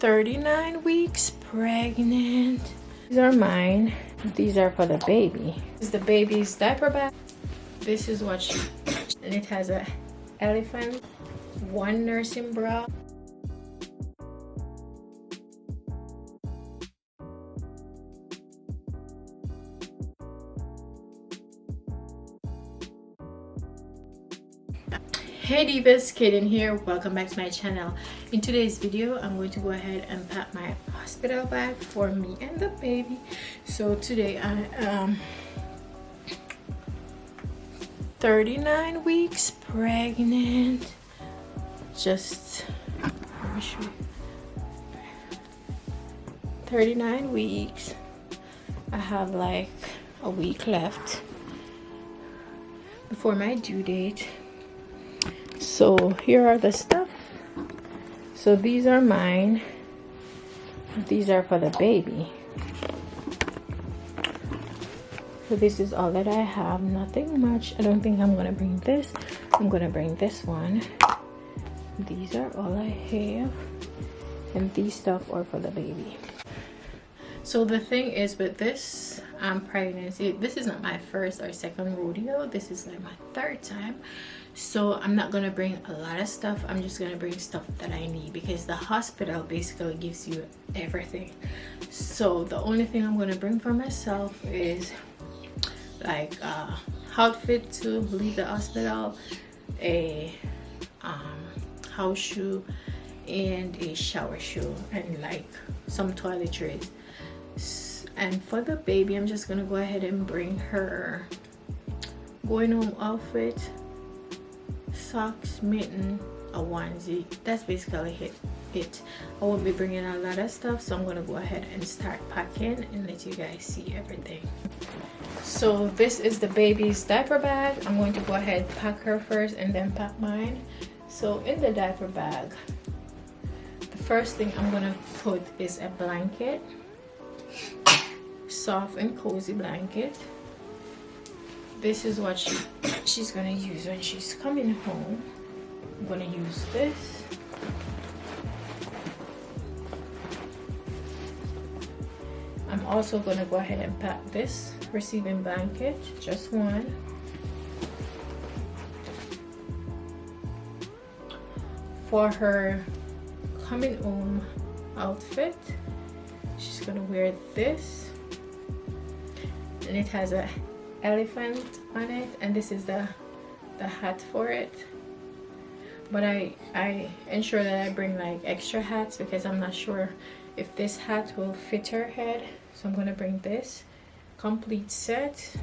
39 weeks pregnant. These are mine. These are for the baby. This is the baby's diaper bag. This is what she, and it has a elephant, one nursing bra. Hey Divas, Kaden here. Welcome back to my channel. In today's video, I'm going to go ahead and pack my hospital bag for me and the baby. So today I am 39 weeks pregnant. Just let me show you. 39 weeks. I have like a week left before my due date. So here are the stuff. So these are mine. These are for the baby. So this is all that I have. Nothing much. I don't think I'm gonna bring this. I'm gonna bring this one. These are all I have. And these stuff are for the baby. So the thing is with this pregnancy, this is not my first or second rodeo. This is like my third time. So I'm not gonna bring a lot of stuff. I'm just gonna bring stuff that I need because the hospital basically gives you everything. So the only thing I'm gonna bring for myself is like outfit to leave the hospital, a house shoe, and a shower shoe, and like some toiletries. And for the baby, I'm just gonna go ahead and bring her going home outfit, socks, mitten, a onesie. That's basically it. I won't be bringing a lot of stuff, so I'm gonna go ahead and start packing and let you guys see everything. So this is the baby's diaper bag. I'm going to go ahead pack her first and then pack mine. So in the diaper bag, the first thing I'm gonna put is a blanket, soft and cozy blanket. This is what she's gonna use when she's coming home. I'm gonna use this. I'm also gonna go ahead and pack this receiving blanket, just one. For her coming home outfit, she's gonna wear this, and it has a elephant on it, and this is the hat for it. But I ensure that I bring like extra hats because I'm not sure if this hat will fit her head. So I'm gonna bring this complete set.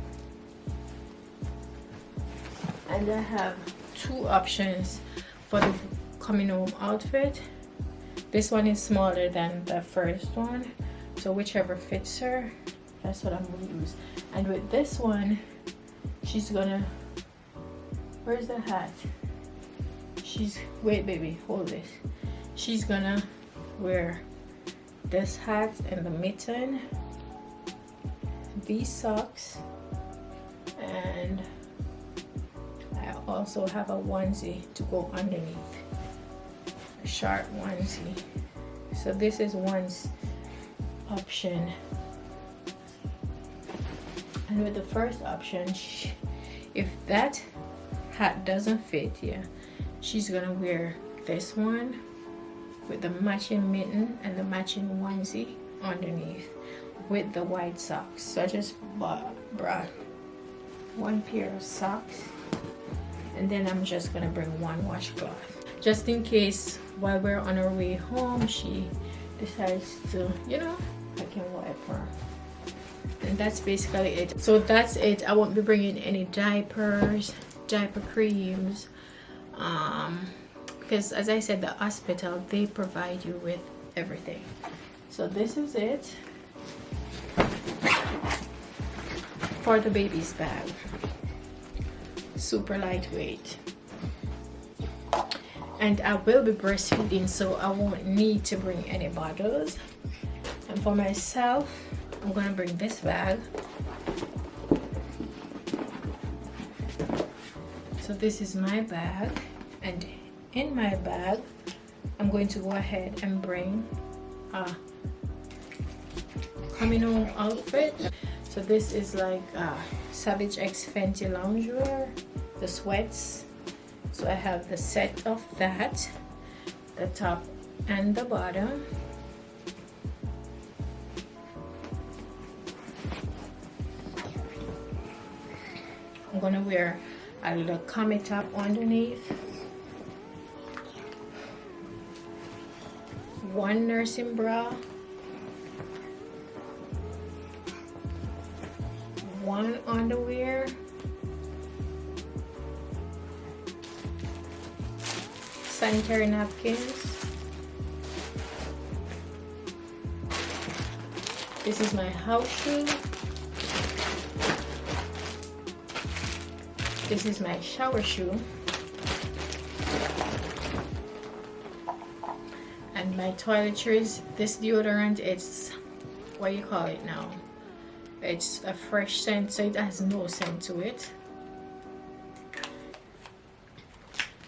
And I have two options for the coming home outfit. This one is smaller than the first one, so whichever fits her, that's what I'm gonna use. And with this one, she's gonna, where's the hat? Wait baby, hold this. She's gonna wear this hat and the mitten, these socks, and I also have a onesie to go underneath, a short onesie. So this is one's option. And with the first option, if that hat doesn't fit, yeah, she's gonna wear this one with the matching mitten and the matching onesie underneath with the white socks. So I just brought one pair of socks, and then I'm just gonna bring one washcloth just in case while we're on our way home she decides to, you know, I can wipe her. And that's basically it. So that's it. I won't be bringing any diapers, diaper creams, because as I said, the hospital, they provide you with everything. So this is it for the baby's bag. Super lightweight. And I will be breastfeeding, so I won't need to bring any bottles. And for myself, I'm gonna bring this bag. So this is my bag, and in my bag I'm going to go ahead and bring coming home outfit. So this is like Savage X Fenty loungewear, the sweats. So I have the set of that, the top and the bottom. I'm gonna wear a little commie top underneath, one nursing bra, one underwear, sanitary napkins. This is my house shoe. This is my shower shoe. And my toiletries, this deodorant, it's, what you call it now? It's a fresh scent, so it has no scent to it.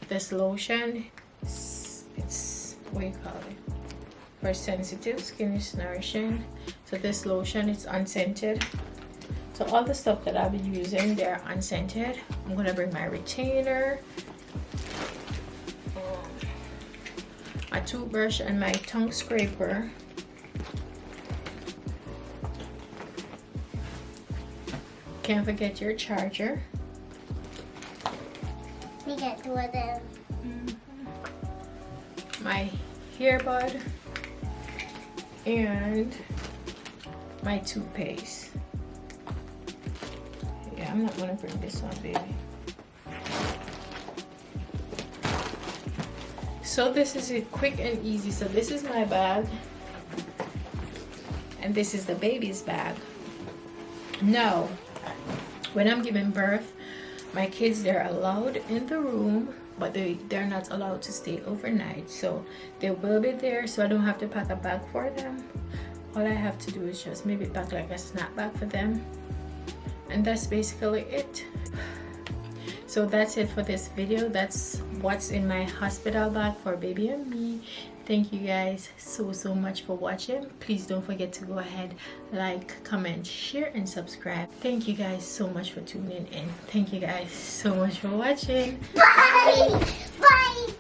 This lotion, it's what you call it? For sensitive skin, it's nourishing. So this lotion, it's unscented. So all the stuff that I'll be using, they're unscented. I'm gonna bring my retainer, my toothbrush, and my tongue scraper. Can't forget your charger. We got two of them. My earbud and my toothpaste. Yeah, I'm not gonna bring this one, baby. So this is it, quick and easy. So this is my bag, and this is the baby's bag. Now, when I'm giving birth, my kids, they're allowed in the room, but they're not allowed to stay overnight. So they will be there, so I don't have to pack a bag for them. All I have to do is just maybe pack like a snack bag for them, and that's basically it. So that's it for this video. That's what's in my hospital bag for baby and me. Thank you guys so much for watching. Please don't forget to go ahead, like, comment, share, and subscribe. Thank you guys so much for tuning in. Thank you guys so much for watching. Bye. Bye.